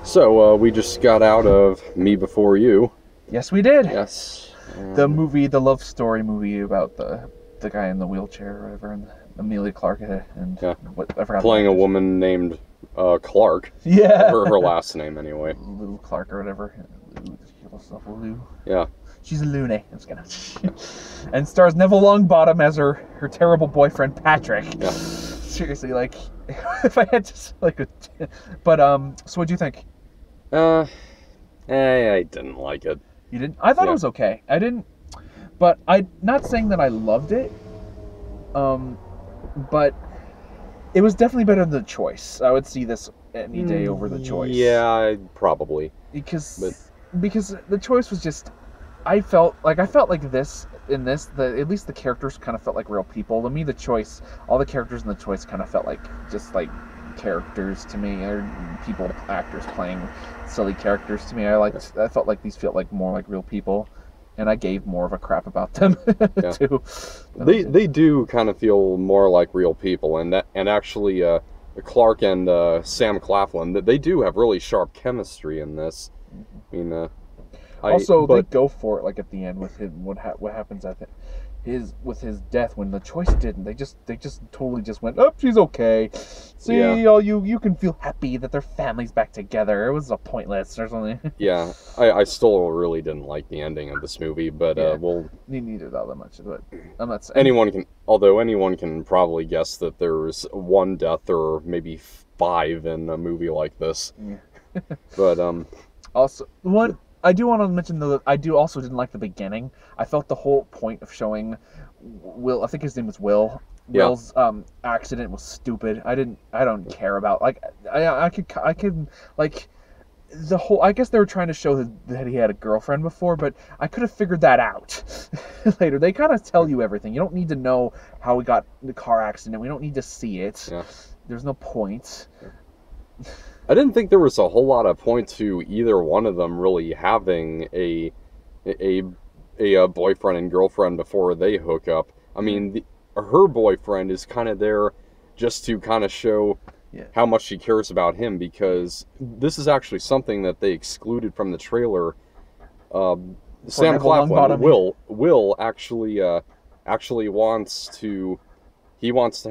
So, we just got out of Me Before You. Yes, we did. Yes. The love story movie about the guy in the wheelchair or whatever, and Amelia Clark and Yeah. what I forgot. Playing a woman named Clark. Yeah. Her last name, anyway. Lou Clark or whatever. Lou. Yeah. She's a loony. I'm just gonna. And stars Neville Longbottom as her terrible boyfriend Patrick. Yeah. Seriously, like, if I had to like, but so what'd you think? I didn't like it. You didn't? I thought Yeah. it was okay. I didn't, but I'm not saying that I loved it. But it was definitely better than The Choice. I would see this any day over The Choice. Yeah, probably. Because The Choice was just, I felt like this in this, at least the characters kind of felt like real people. To me, The Choice, all the characters in The Choice kind of felt like just like characters to me, or actors playing silly characters to me. I felt like these felt like more like real people, and I gave more of a crap about them Yeah. too. They do kind of feel more like real people, and actually Clark and Sam Claflin, they do have really sharp chemistry in this. I mean, they go for it, like at the end with him. What happens at with his death when The Choice didn't? They just totally just went, oh, she's okay. See, Yeah. you can feel happy that their family's back together. It was a pointless or something. Yeah, I still really didn't like the ending of this movie, but Yeah. well, Neither that much, but I'm not saying anyone can probably guess that there's one death or maybe 5 in a movie like this. Yeah. But Also, one I do want to mention though, that I do also didn't like the beginning. I felt the whole point of showing Will, I think his name was Will. Yeah. Will's accident was stupid. I don't care about, like, I could like the whole. I guess they were trying to show that he had a girlfriend before, but I could have figured that out later. They kind of tell you everything. You don't need to know how he got in the car accident. We don't need to see it. Yeah. There's no point. I didn't think there was a whole lot of point to either one of them really having a boyfriend and girlfriend before they hook up. I mean, her boyfriend is kind of there just to kind of show how much she cares about him, because this is actually something that they excluded from the trailer. Sam Claflin, Will actually wants to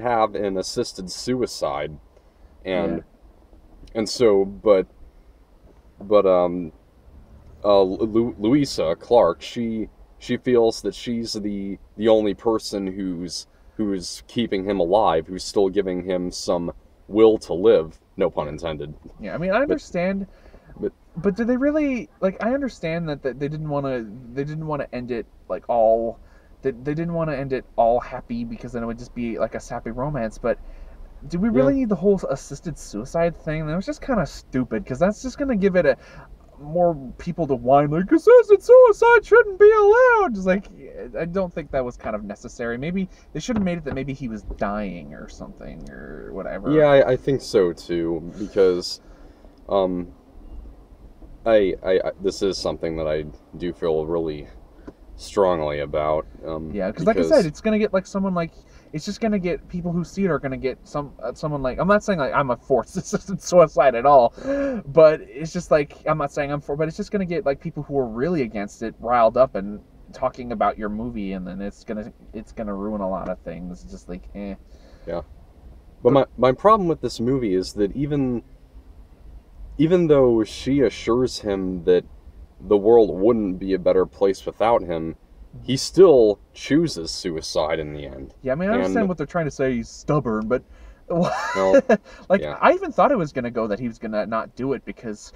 have an assisted suicide, and so Louisa Clark, she feels that she's the only person who's keeping him alive, who's still giving him some will to live. No pun intended. Yeah, I mean, I understand, but did they really, like? I understand that they didn't want to end it like all. They didn't want to end it all happy, because then it would just be like a sappy romance. But do we really need the whole assisted suicide thing? That was just kind of stupid, because that's just gonna give it more people to whine, like, assisted suicide shouldn't be allowed. It's like, I don't think that was kind of necessary. Maybe they should have made it that maybe he was dying or something or whatever. Yeah, I think so too, because this is something that I do feel really strongly about. Because like I said, it's gonna get like someone like. It's just gonna get people who see it are gonna get someone like. I'm not saying like I'm a forced assisted suicide at all, but it's just like, I'm not saying I'm for, but it's just gonna get like people who are really against it riled up and talking about your movie, and then it's gonna ruin a lot of things. It's just like, eh. Yeah, but my problem with this movie is that even though she assures him that the world wouldn't be a better place without him, he still chooses suicide in the end. Yeah, I mean, I understand what they're trying to say. He's stubborn, but No, like, I even thought it was gonna go that he was gonna not do it because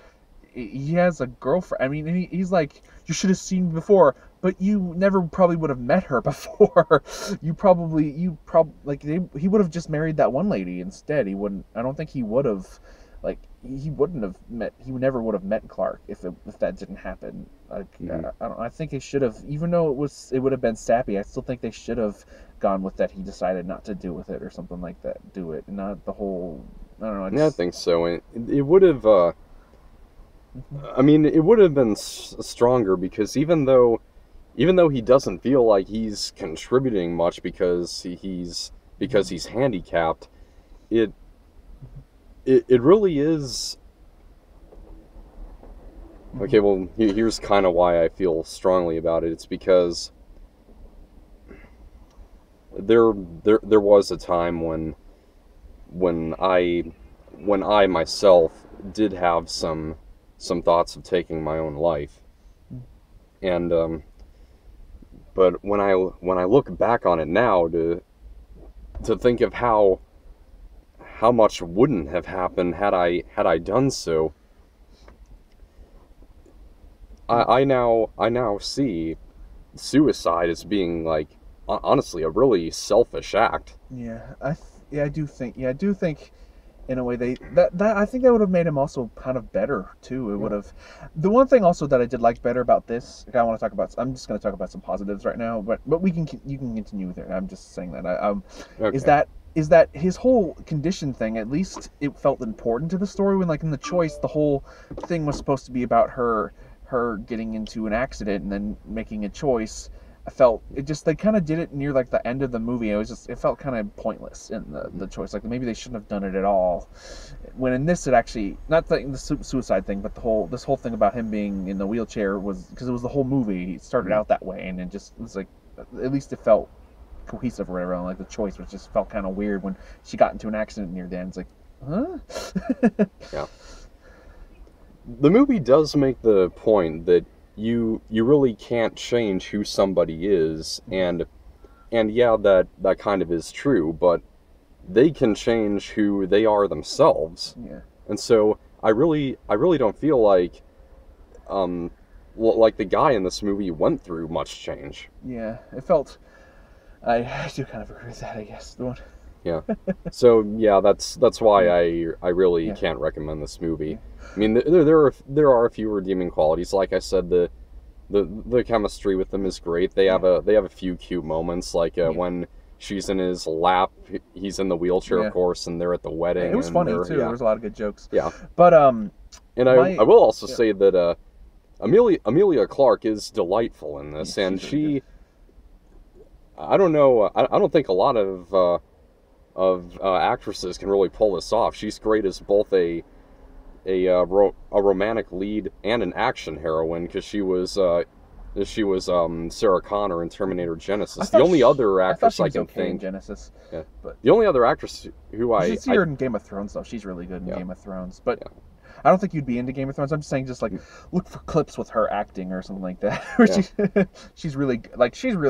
he has a girlfriend. I mean, he's like, you should have seen me before, but you never probably would have met her before. He would have just married that one lady instead. He wouldn't. I don't think he would have. Like, he wouldn't have met. He never would have met Clark if that didn't happen. Like, I think they should have. Even though it would have been sappy, I still think they should have gone with that. He decided not to do with it or something like that. Do it, not the whole. I don't know. I think so. It would have. I mean, it would have been stronger, because even though he doesn't feel like he's contributing much because he's handicapped, it really is Okay, well, here's kind of why I feel strongly about it. It's because there was a time when I myself did have some thoughts of taking my own life, and but when I look back on it now to think of how much wouldn't have happened had I done so, I now see suicide as being, like, honestly, a really selfish act. Yeah, I do think in a way that I think that would have made him also kind of better too. It would have. The one thing also that I did like better about this, I want to talk about. I'm just going to talk about some positives right now, but you can continue with it. I'm just saying that Okay. is that his whole condition thing. At least it felt important to the story. When, like, in The Choice, the whole thing was supposed to be about her getting into an accident and then making a choice. I felt it just, they kind of did it near, like, the end of the movie. It felt kind of pointless in the choice. Like, maybe they shouldn't have done it at all. When in this, it actually, not the suicide thing, but this whole thing about him being in the wheelchair was because it was the whole movie. It started out that way, and it just was like, at least it felt cohesive or whatever. And, like, the choice was just felt kind of weird when she got into an accident near the end. It's like, huh? Yeah. The movie does make the point that you really can't change who somebody is, and yeah, that kind of is true, but they can change who they are themselves. Yeah. And so I really don't feel like like the guy in this movie went through much change. Yeah, it felt. I do kind of agree with that, I guess. The one. Yeah. So yeah, that's why I really can't recommend this movie. I mean, there are a few redeeming qualities. Like I said, the chemistry with them is great. They have a few cute moments, like when she's in his lap, he's in the wheelchair, of course, and they're at the wedding. It was funny too. There was a lot of good jokes. Yeah. But and I will also say that Emilia Clarke is delightful in this, and she. I don't know. I don't think a lot of actresses can really pull this off. She's great as both a romantic lead and an action heroine, because she was Sarah Connor in Terminator Genesis. The only other actress I can think. Genesis. Yeah. But the only other actress who you should see her in Game of Thrones, though. She's really good in Game of Thrones. But I don't think you'd be into Game of Thrones. I'm just saying, just like look for clips with her acting or something like that. She's really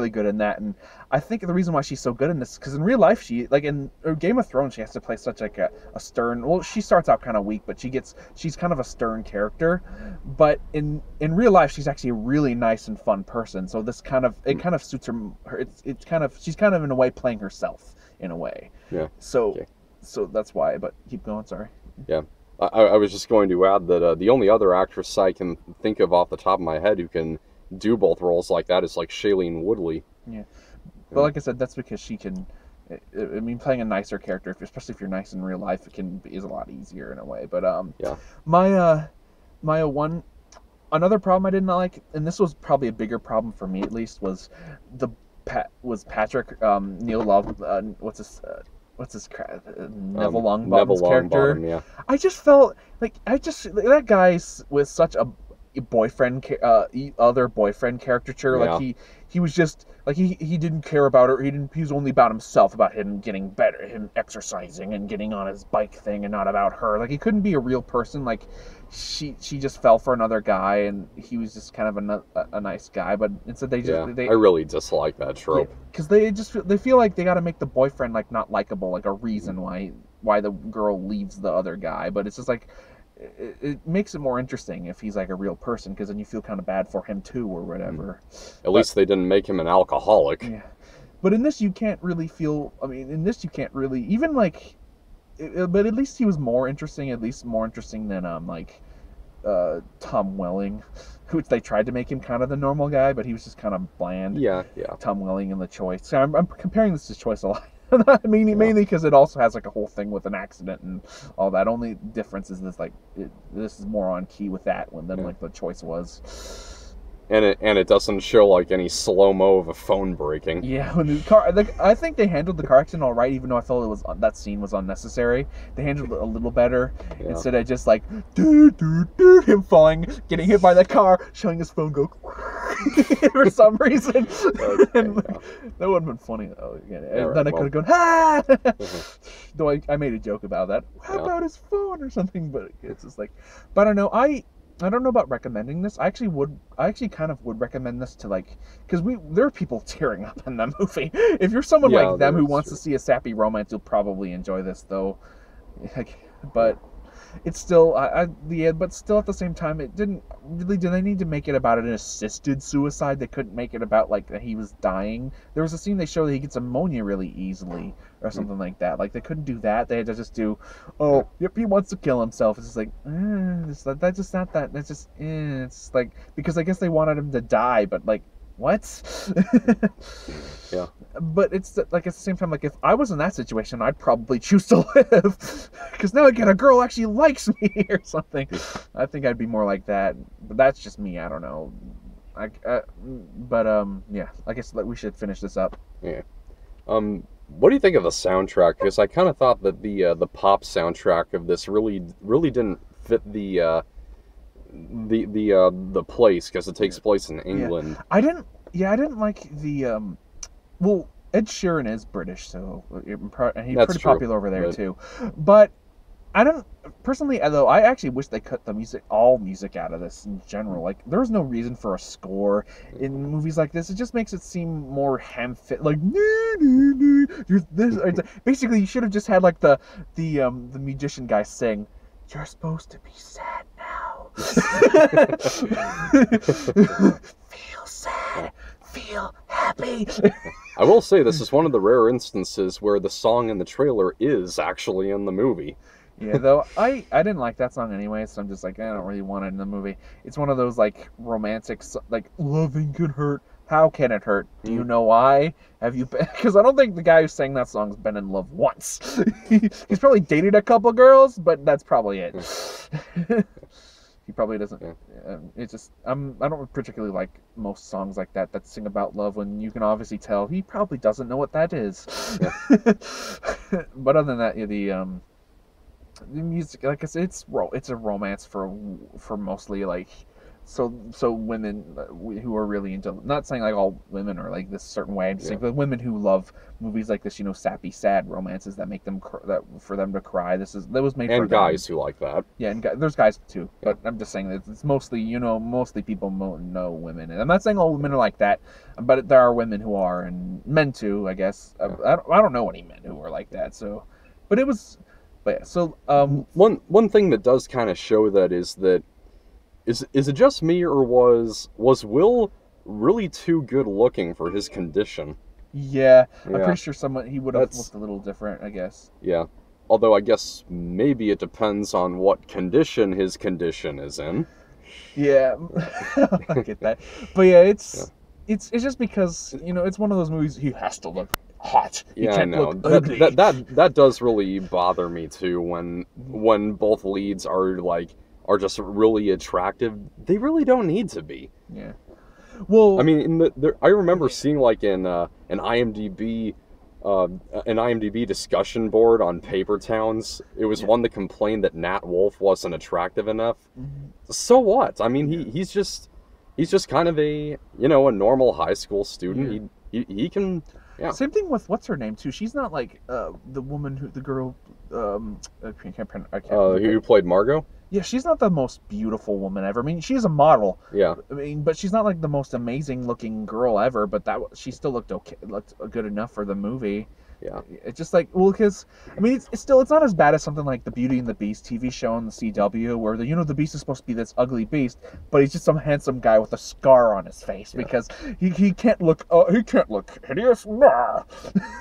good in that, and I think the reason why she's so good in this, because in real life she, like in Game of Thrones, she has to play such like a stern. Well, she starts out kind of weak, but she's kind of a stern character. But in real life, she's actually a really nice and fun person. So this kind of suits her. She's kind of in a way playing herself in a way. Yeah. So that's why. But keep going. Sorry. Yeah. I was just going to add that the only other actress I can think of off the top of my head who can do both roles like that is like Shailene Woodley. Yeah. But like I said, that's because she can. I mean, playing a nicer character, especially if you're nice in real life, is a lot easier in a way. But my another problem I didn't like, and this was probably a bigger problem for me at least, was Patrick Neil Love. What's his crap? Neville Longbottom's character. Yeah. I just felt like that guy's with such a boyfriend, other boyfriend caricature. Yeah. Like he was just like he didn't care about her. He was only about himself, about him getting better, him exercising and getting on his bike thing, and not about her. Like he couldn't be a real person. Like she just fell for another guy, and he was just kind of a nice guy. But instead they I really dislike that trope. Because they feel like they got to make the boyfriend like not likable, like a reason why the girl leaves the other guy. But it's just like it makes it more interesting if he's like a real person, because then you feel kind of bad for him too or whatever. At least they didn't make him an alcoholic. Yeah. But in this you can't really feel. I mean, in this you can't really even like. But at least he was more interesting. At least more interesting than Tom Welling, which they tried to make him kind of the normal guy, but he was just kind of bland. Yeah. Tom Welling in The Choice. So I'm comparing this to Choice a lot. I mean, mainly because it also has like a whole thing with an accident and all that. Only difference is this, like, this is more on key with that one than like The Choice was. And it doesn't show like any slow-mo of a phone breaking. Yeah, when the car, I think they handled the car accident all right, even though I felt that scene was unnecessary. They handled it a little better instead of just like him falling, getting hit by the car, showing his phone go for some reason. And, that would have been funny though. Then I could have gone ha. Though I made a joke about that. How about his phone or something? But it's just like, but I don't know. I don't know about recommending this. I actually kind of would recommend this to like, because there are people tearing up in the movie. If you're someone like them who wants to see a sappy romance, you'll probably enjoy this though. But it's still, but still at the same time, it didn't really. Did they need to make it about an assisted suicide? They couldn't make it about like that he was dying. There was a scene they show that he gets ammonia really easily or something like that. Like they couldn't do that. They had to just do, oh, yep, he wants to kill himself. It's just like, that's just not that. That's just, it's like, because I guess they wanted him to die, but like, what? Yeah. But it's like at the same time, like if I was in that situation, I'd probably choose to live because now again, a girl actually likes me or something. I think I'd be more like that. But that's just me. I don't know. Yeah. I guess we should finish this up. Yeah. What do you think of the soundtrack? Because I kind of thought that the pop soundtrack of this really didn't fit the place because it takes place in England. Yeah. I didn't like the well, Ed Sheeran is British, so and he's pretty popular over there too. But I don't personally, though. I actually wish they cut all music out of this in general. Like, there's no reason for a score in movies like this. It just makes it seem more ham-fit. Like, basically, you should have just had like the musician guy sing, "You're supposed to be sad now. Feel sad. Feel happy." I will say this is one of the rare instances where the song in the trailer is actually in the movie. Yeah, though I didn't like that song anyway, so I'm just like, I don't really want it in the movie. It's one of those like romantic, like, loving can hurt. How can it hurt? Do you know why? Have you been? Because I don't think the guy who sang that song has been in love once. He's probably dated a couple girls, but that's probably it. He probably doesn't. Yeah. It's just I don't particularly like most songs like that sing about love when you can obviously tell he probably doesn't know what that is. Yeah. But other than that, the music, like I said, it's a romance for mostly like so women who are really into, not saying like all women are like this certain way. I'm just saying the women who love movies like this, sappy, sad romances that make them for them to cry. That was made for them. And guys who like that. Yeah, and there's guys too. But I'm just saying that it's mostly mostly people know women, and I'm not saying all women are like that, but there are women who are, and men too, I guess. I don't know any men who are like that. So, but it was. But yeah, so one thing that does kind of show that is it just me, or was Will really too good looking for his condition? Yeah, I'm pretty sure he would have looked a little different, I guess. Yeah, although I guess maybe it depends on what condition his condition is in. Yeah, I get that. But yeah, it's just because it's one of those movies he has to look hot. Yeah, I know. That does really bother me too when both leads are just really attractive. They really don't need to be. Yeah. Well, I mean, I remember seeing like in an IMDb discussion board on Paper Towns. It was one that complained that Nat Wolff wasn't attractive enough. Mm-hmm. So what? I mean, he's just kind of a a normal high school student. Yeah. He can. Yeah. Same thing with what's her name too. She's not like the woman the girl. I can't. Who played Margot? Yeah, she's not the most beautiful woman ever. I mean, she's a model. Yeah. I mean, but she's not like the most amazing looking girl ever. But she still looked good enough for the movie. Yeah. It's just like, well, because I mean, it's not as bad as something like the Beauty and the Beast TV show on the CW, where the Beast is supposed to be this ugly beast, but he's just some handsome guy with a scar on his face because he can't look hideous.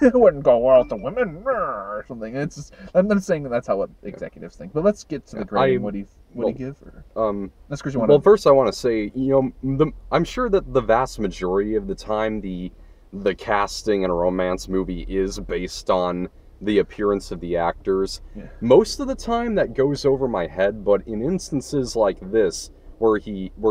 It wouldn't go well to women or something. It's just, I'm not saying that's how executives think, but let's get to the grading. What do you give? That's because you want. Well, first I want to say, I'm sure that the vast majority of the time the casting in a romance movie is based on the appearance of the actors. Yeah. Most of the time that goes over my head, but in instances like this, where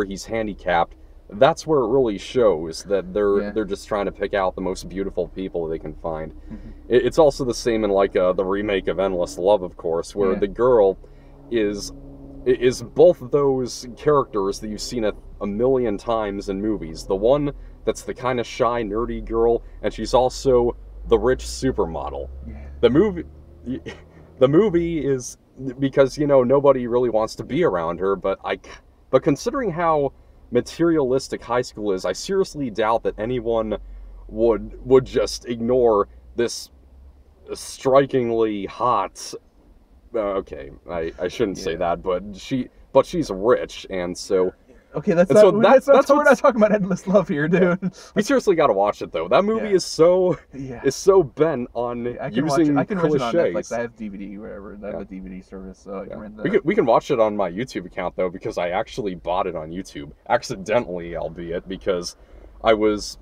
he's handicapped, that's where it really shows that they're Yeah. they're just trying to pick out the most beautiful people they can find. Mm-hmm. It's also the same in like the remake of Endless Love, of course, where Yeah. the girl is both those characters that you've seen a million times in movies. The one that's the kind of shy, nerdy girl, and she's also the rich supermodel. Yeah. The movie is because nobody really wants to be around her, but considering how materialistic high school is, I seriously doubt that anyone would just ignore this strikingly hot. Okay, I shouldn't say that, but she's rich, and so. Okay, that's And not, so we're not talking about Endless Love here, dude. We seriously got to watch it though. That movie Yeah. is so Yeah. bent on I can using watch it. I can rent it on Netflix. cliches. I have DVD, whatever. I have Yeah. a DVD service, so I can rent We that. can watch it on my YouTube account though, because I actually bought it on YouTube, accidentally, albeit, because I was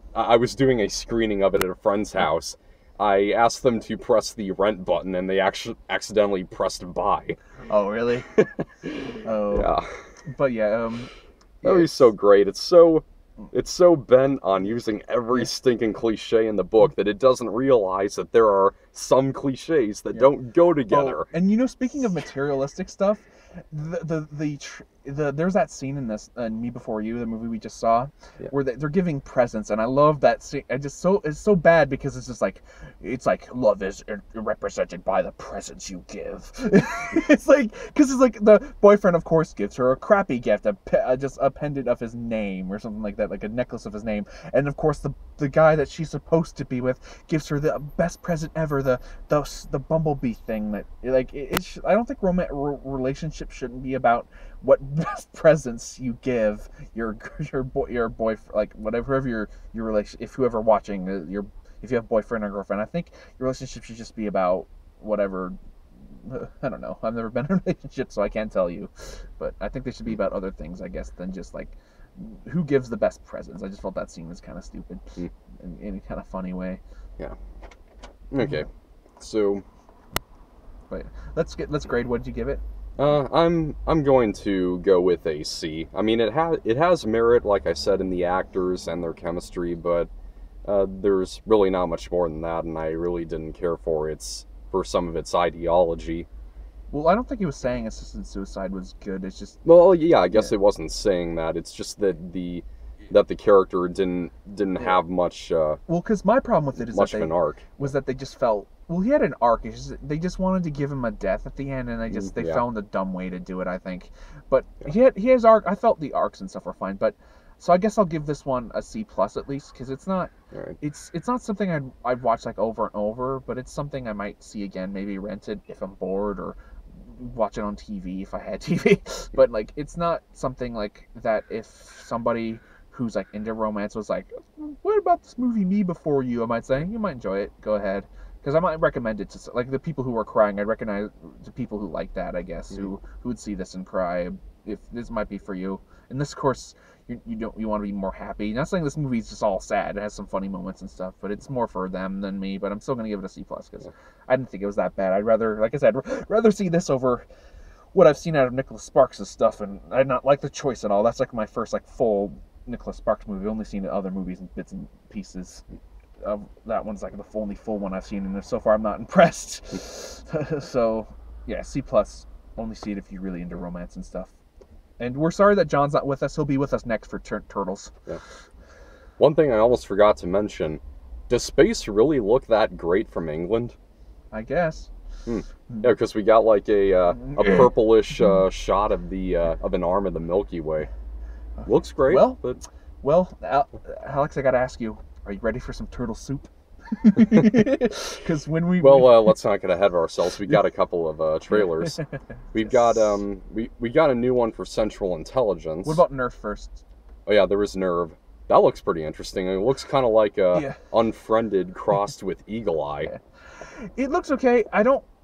doing a screening of it at a friend's house. I asked them to press the rent button, and they actually accidentally pressed buy. Oh, really? Oh. Yeah. But yeah, That movie's so great. It's so bent on using every stinking cliche in the book that it doesn't realize that there are some cliches that don't go together. Oh, and speaking of materialistic stuff, there's that scene in this Me Before You, the movie we just saw, where they're giving presents, and I love that scene. It's so bad because it's like love is represented by the presents you give. It's like because it's like the boyfriend, of course, gives her a crappy gift, just a pendant of his name or something like that, like a necklace of his name, and of course the guy that she's supposed to be with gives her the best present ever, the bumblebee thing that like I don't think relationships shouldn't be about what best presents you give your boyfriend, like whatever your relation, if whoever watching if you have boyfriend or girlfriend. I think your relationship should just be about whatever. I don't know. I've never been in a relationship, so I can't tell you. But I think they should be about other things, I guess, than just like who gives the best presents. I just felt that scene was kind of stupid in a kind of funny way. Yeah. Okay. So. But let's grade. What did you give it? I'm going to go with a C. I mean, it has merit, like I said, in the actors and their chemistry, but there's really not much more than that, and I really didn't care for some of its ideology. Well, I don't think he was saying assisted suicide was good. It's just well, yeah, I guess it wasn't saying that. It's just that the character didn't have much. Well, because my problem with it is much of an arc was that they just felt. Well, he had an arc. It's just, they just wanted to give him a death at the end, and they found a dumb way to do it, I think. But he has arc. I felt the arcs and stuff were fine, but so I guess I'll give this one a C+ at least, because it's not. Right. It's not something I'd watch like over and over, but it's something I might see again, maybe rent it if I'm bored, or watch it on TV if I had TV. But like, it's not something like that. If somebody who's like into romance was like, "What about this movie Me Before You?" I might say you might enjoy it. Go ahead. Because I might recommend it to like the people who are crying. I'd recognize the people who like that, I guess, who would see this and cry. If this might be for you, and this, of course, you want to be more happy. Not saying this movie is just all sad. It has some funny moments and stuff, but it's more for them than me. But I'm still gonna give it a C+ because I didn't think it was that bad. I'd rather, like I said, rather see this over what I've seen out of Nicholas Sparks' stuff, and I not like the choice at all. That's like my first like full Nicholas Sparks movie. I've only seen other movies in bits and pieces. That one's like the only full one I've seen, and so far I'm not impressed. So yeah, C+. Only see it if you're really into romance and stuff. And we're sorry that John's not with us. He'll be with us next for Turtles. Yeah. One thing I almost forgot to mention: does space really look that great from England? I guess. Yeah, because we got like a purplish shot of an arm of the Milky Way. Looks great. Well, Alex, I gotta ask you: are you ready for some turtle soup? Because when let's not get ahead of ourselves. We got a couple of trailers. We've got we got a new one for Central Intelligence. What about Nerve first? Oh yeah, there was Nerve. That looks pretty interesting. It looks kind of like Unfriended crossed with Eagle Eye. Yeah. It looks okay.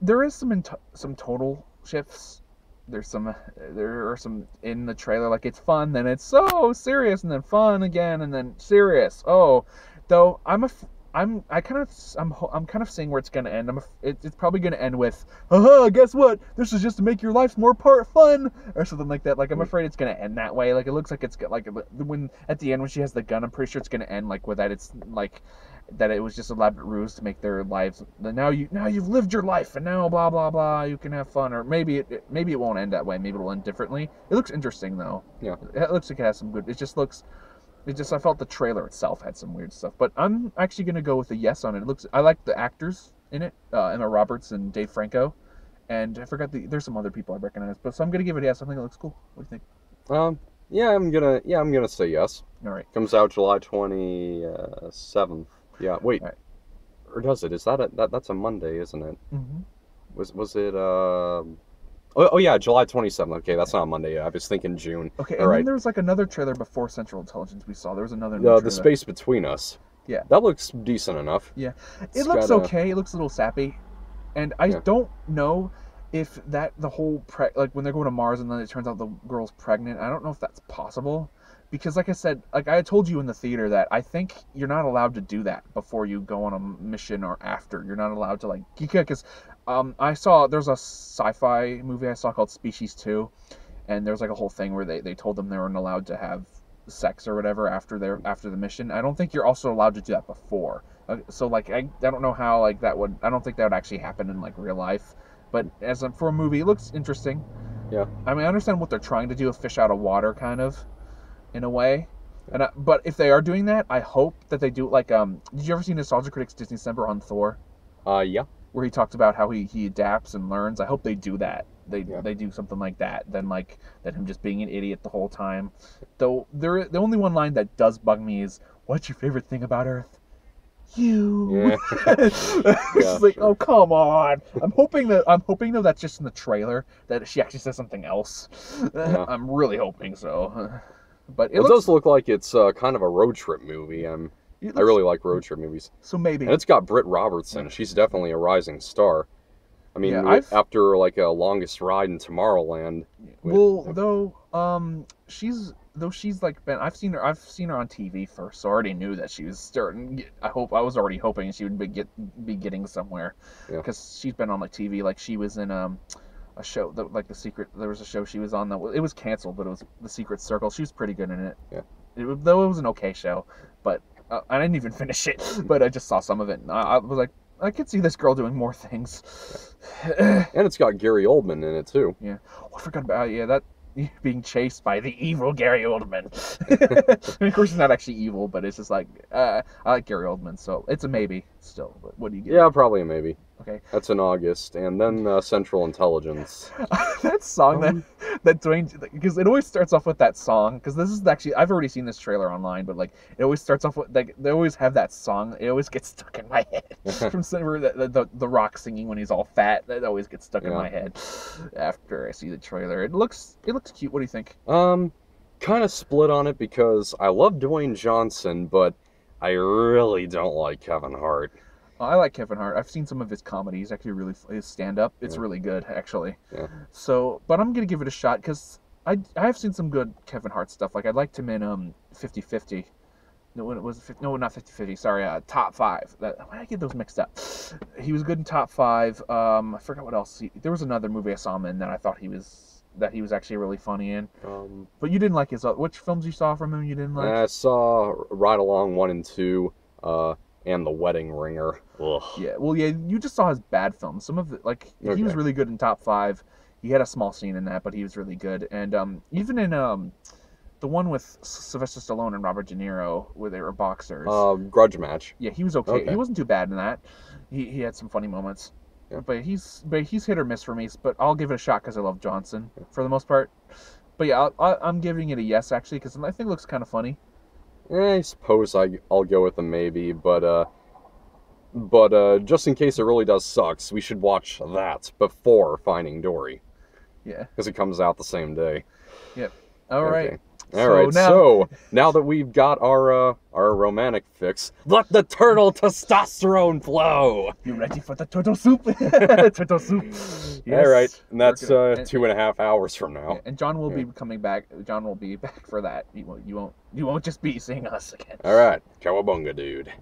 There is some total shifts. There are some in the trailer, like it's fun, then it's so serious, and then fun again, and then serious. Oh, though I'm kind of seeing where it's gonna end. It's probably gonna end with, haha, guess what? This is just to make your life more fun, or something like that. Like, I'm afraid it's gonna end that way. Like, it looks like it's like when at the end when she has the gun, I'm pretty sure it's gonna end like with that. It's like that it was just a elaborate ruse to make their lives. Now you've lived your life, and now blah blah blah. You can have fun, or maybe it won't end that way. Maybe it'll end differently. It looks interesting though. Yeah, it looks like it has some good. I felt the trailer itself had some weird stuff, but I'm actually gonna go with a yes on it. I like the actors in it, Emma Roberts and Dave Franco, and I forgot there's some other people I recognize, but so I'm gonna give it a yes. I think it looks cool. What do you think? Yeah, I'm gonna say yes. All right. Comes out July 27th. Yeah, wait. Right. Or does it? Is that's a Monday, isn't it? Mm-hmm. Was it Oh yeah, July 27th. Okay, that's not Monday. I was thinking June. Okay, and then there was like another trailer before Central Intelligence we saw. There was another new the trailer. Space Between Us. Yeah. That looks decent enough. Yeah. It looks okay. It looks a little sappy. And I don't know if the whole like when they're going to Mars and then it turns out the girl's pregnant. I don't know if that's possible. Because like I said, like I told you in the theater that I think you're not allowed to do that before you go on a mission or after. You're not allowed to like because there's a sci-fi movie I saw called Species 2, and there's like a whole thing where they told them they weren't allowed to have sex or whatever after the mission. I don't think you're also allowed to do that before. So like I don't know how like that would. I don't think that would actually happen in like real life. But for a movie, it looks interesting. Yeah. I mean, I understand what they're trying to do, a fish out of water kind of. In a way, but if they are doing that, I hope that they do like did you ever see Nostalgia Critics Disney December on Thor? Yeah. Where he talked about how he adapts and learns. I hope they do that. They do something like that than him just being an idiot the whole time. Though the only one line that does bug me is, "What's your favorite thing about Earth?" You. Yeah. It's like, sure. Oh come on! I'm hoping though that's just in the trailer that she actually says something else. Yeah. I'm really hoping so. But it does look like it's kind of a road trip movie. I really like road trip movies. So maybe. And it's got Britt Robertson. She's definitely a rising star. I mean, after like a Longest Ride in Tomorrowland. She's like been. I've seen her on TV first, so I already knew that she was starting. I was already hoping she would be getting somewhere, because she's been on like TV. Like she was in a show that like there was a show she was on that it was canceled, but it was The Secret Circle. She was pretty good in it. Yeah. Though it was an okay show, but I didn't even finish it. But I just saw some of it, and I was like, I could see this girl doing more things. Yeah. And it's got Gary Oldman in it too. Yeah. Oh, I forgot about that being chased by the evil Gary Oldman. And of course, he's not actually evil, but it's just like I like Gary Oldman, so it's a maybe still. But what do you get? Yeah, probably a maybe. Okay. That's in August, and then Central Intelligence. That song that Dwayne, because it always starts off with that song. Because this is actually, I've already seen this trailer online, but like it always starts off with like they always have that song. It always gets stuck in my head from the Rock singing when he's all fat. That always gets stuck in my head after I see the trailer. It looks cute. What do you think? Kind of split on it because I love Dwayne Johnson, but I really don't like Kevin Hart. I like Kevin Hart. I've seen some of his comedy. He's actually his stand-up. It's really good, actually. Yeah. So, but I'm going to give it a shot because I have seen some good Kevin Hart stuff. Like, I liked him in 50-50. No, not 50-50. Sorry, Top 5. Why did I get those mixed up? He was good in Top 5. I forgot what else. There was another movie I saw him in that I thought he was actually really funny in. But you didn't like which films you saw from him you didn't like? I saw Ride Along 1 and 2. And The Wedding Ringer. Ugh. Yeah, well, yeah, you just saw his bad films. Some of it, like, he was really good in Top 5. He had a small scene in that, but he was really good. And even in the one with Sylvester Stallone and Robert De Niro, where they were boxers. Grudge Match. Yeah, he was okay. He wasn't too bad in that. He had some funny moments. Yeah. But he's hit or miss for me. But I'll give it a shot because I love Johnson for the most part. But yeah, I'm giving it a yes, actually, because I think it looks kind of funny. I suppose I'll go with a maybe, but just in case it really does suck, we should watch that before Finding Dory. Yeah. Because it comes out the same day. Yep. All right. So now that we've got our romantic fix, let the turtle testosterone flow. You ready for the turtle soup? Turtle soup. Yes. All right, and that's 2.5 hours from now. Yeah, and John will be coming back. John will be back for that. You won't just be seeing us again. All right, cowabunga, dude.